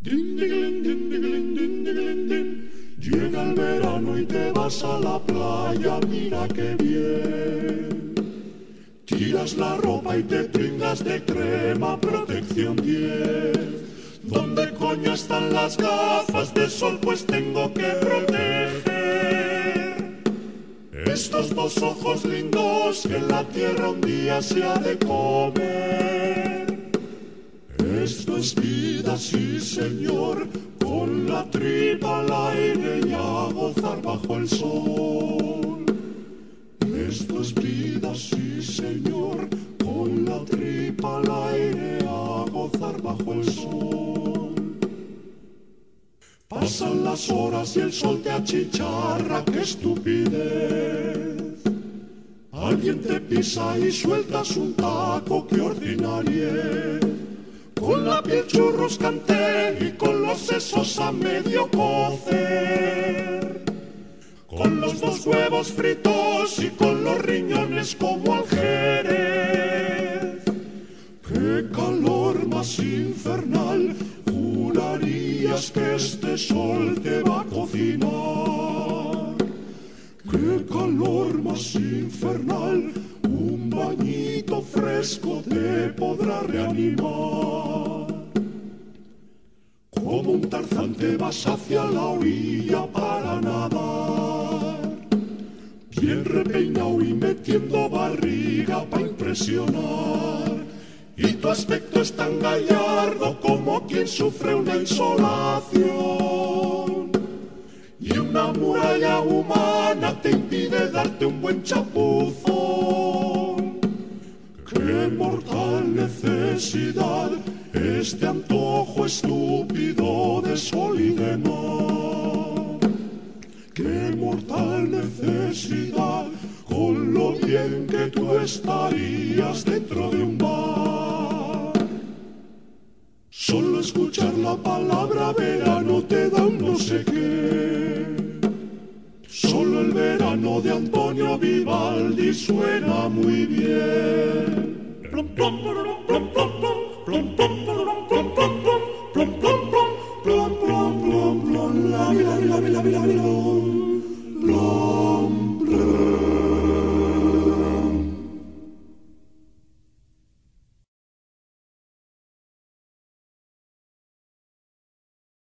Din, diglin, din, diglin, din, diglin, din. Llega el verano y te vas a la playa, mira qué bien. Tiras la ropa y te pringas de crema, protección 10. ¿Dónde coño están las gafas de sol? Pues tengo que proteger estos dos ojos lindos que la tierra un día se ha de comer. Esto es vida, sí señor, con la tripa al aire y a gozar bajo el sol. Esto es vida, sí señor, con la tripa al aire a gozar bajo el sol. Pasan las horas y el sol te achicharra, qué estupidez. Alguien te pisa y sueltas un taco, qué ordinariez. Con la piel churruscante y con los sesos a medio cocer. Con los dos huevos fritos y con los riñones como al jerez. ¡Qué calor más infernal! Jurarías que este sol te va a cocinar. ¡Qué calor más infernal! Un bañito fresco te podrá reanimar. Como un Tarzán te vas hacia la orilla para nadar, bien repeinado y metiendo barriga para impresionar. Y tu aspecto es tan gallardo como quien sufre una insolación. Y una muralla humana te impide darte un buen chapuzón. ¡Qué mortal necesidad! Este antojo estúpido de sol y de mar. ¡Qué mortal necesidad! Con lo bien que tú estarías dentro de un bar. Solo escuchar la palabra verano te da un no sé qué. Solo el verano de Antonio Vivaldi suena muy bien. Plum, plum, plum.